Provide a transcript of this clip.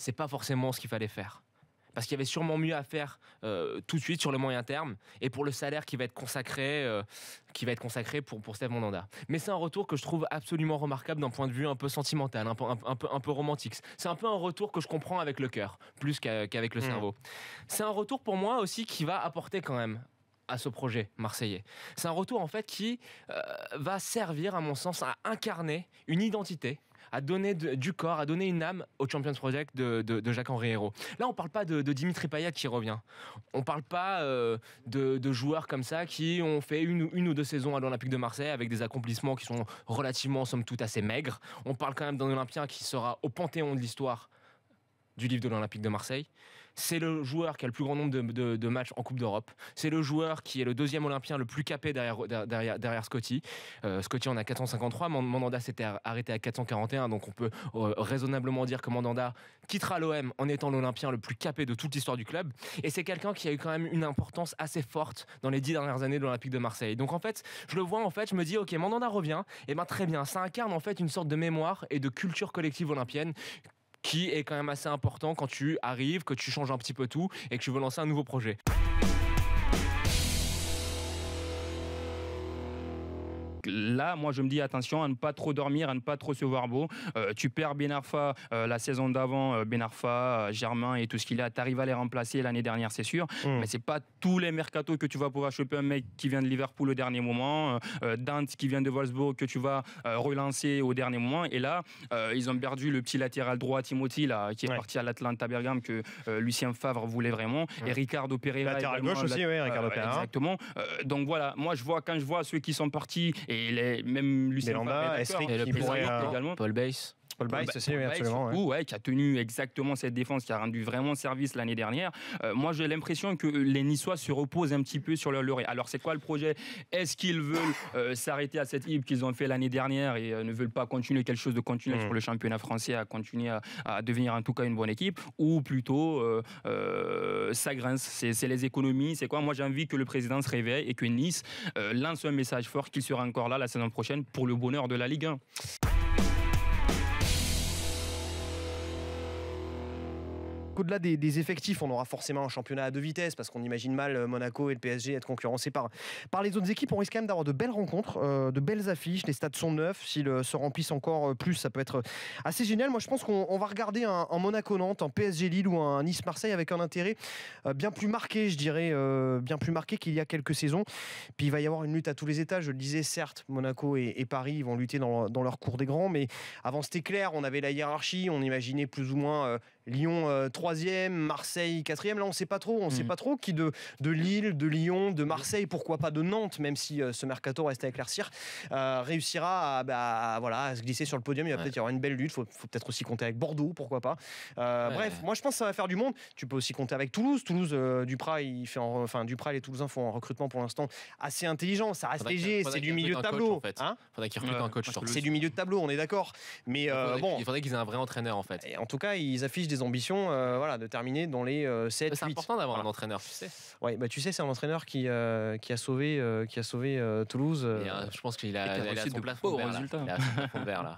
c'est pas forcément ce qu'il fallait faire. Parce qu'il y avait sûrement mieux à faire tout de suite sur le moyen terme et pour le salaire qui va être consacré pour Steve Mandanda. Mais c'est un retour que je trouve absolument remarquable d'un point de vue un peu sentimental, un peu romantique. C'est un peu un retour que je comprends avec le cœur, plus qu'avec le cerveau. C'est un retour pour moi aussi qui va apporter quand même à ce projet marseillais. C'est un retour en fait qui va servir à mon sens à incarner une identité, à donner du corps, à donner une âme au Champions Project de Jacques-Henri Hérault. Là, on ne parle pas de Dimitri Payet qui revient. On ne parle pas de joueurs comme ça qui ont fait une ou deux saisons à l'Olympique de Marseille avec des accomplissements qui sont relativement, somme toute, assez maigres. On parle quand même d'un Olympien qui sera au panthéon de l'histoire du livre de l'Olympique de Marseille. C'est le joueur qui a le plus grand nombre de matchs en Coupe d'Europe. C'est le joueur qui est le deuxième Olympien le plus capé derrière Scotty. Scotty en a 453, Mandanda s'était arrêté à 441, donc on peut raisonnablement dire que Mandanda quittera l'OM en étant l'Olympien le plus capé de toute l'histoire du club. Et c'est quelqu'un qui a eu quand même une importance assez forte dans les 10 dernières années de l'Olympique de Marseille. Donc en fait, je le vois, je me dis, ok, Mandanda revient, et ben très bien, ça incarne en fait une sorte de mémoire et de culture collective olympienne qui est quand même assez important quand tu arrives, que tu changes un petit peu tout et que tu veux lancer un nouveau projet. Là, moi, je me dis attention à ne pas trop dormir, à ne pas trop se voir beau. Tu perds Ben Arfa la saison d'avant, Ben Arfa, Germain et tout ce qu'il a. Tu arrives à les remplacer l'année dernière, c'est sûr. Mais c'est pas tous les mercatos que tu vas pouvoir choper un mec qui vient de Liverpool au dernier moment, Dante qui vient de Wolfsburg que tu vas relancer au dernier moment. Et là, ils ont perdu le petit latéral droit Timothy là, qui est parti à l'Atlanta Bergame que Lucien Favre voulait vraiment. Et Ricardo Pereira. Latéral gauche aussi, Ricardo Pereira. Exactement. Donc voilà, moi quand je vois ceux qui sont partis et même Lucien Favre, qui pourrait également. Paul Bass. Paul Bass aussi, absolument. Qui a tenu exactement cette défense, qui a rendu vraiment service l'année dernière. Moi, j'ai l'impression que les Niçois se reposent un petit peu sur leur laurier. Alors, c'est quoi le projet ? Est-ce qu'ils veulent s'arrêter à cette hype qu'ils ont fait l'année dernière et ne veulent pas continuer quelque chose de continuel sur le championnat français, à continuer à devenir en tout cas une bonne équipe ? Ou plutôt, ça grince, c'est les économies, c'est quoi ? Moi, j'ai envie que le président se réveille et que Nice lance un message fort qu'il sera encore là la saison prochaine pour le bonheur de la Ligue 1. Au-delà des effectifs, on aura forcément un championnat à deux vitesses parce qu'on imagine mal Monaco et le PSG être concurrencés par les autres équipes. On risque quand même d'avoir de belles rencontres, de belles affiches. Les stades sont neufs. S'ils se remplissent encore plus, ça peut être assez génial. Moi, je pense qu'on va regarder un Monaco-Nantes, un PSG-Lille ou un Nice-Marseille avec un intérêt bien plus marqué, je dirais, bien plus marqué qu'il y a quelques saisons. Puis il va y avoir une lutte à tous les étages. Je le disais, certes, Monaco et Paris ils vont lutter dans leur cour des grands, mais avant c'était clair, on avait la hiérarchie, on imaginait plus ou moins Lyon 3e, Marseille 4e. Là, on ne sait pas trop. On sait pas trop qui de Lille, de Lyon, de Marseille, pourquoi pas de Nantes, même si ce mercato reste à éclaircir, réussira à se glisser sur le podium. Il va peut-être y avoir une belle lutte. Faut peut-être aussi compter avec Bordeaux, pourquoi pas. Bref, moi je pense que ça va faire du monde. Tu peux aussi compter avec Toulouse. Duprat, Duprat et les Toulousains font un recrutement pour l'instant assez intelligent. Ça reste léger, c'est du milieu de tableau. En fait. Faudrait qu'ils recrutent un coach. C'est du milieu de tableau, on est d'accord. Mais il faudrait qu'ils aient un vrai entraîneur en fait. Et en tout cas, ils affichent des ambitions de terminer dans les 7, 8. C'est important d'avoir un entraîneur, tu sais. Ouais, tu sais, c'est un entraîneur qui a sauvé Toulouse. Je pense qu'il a son plafond de verre là.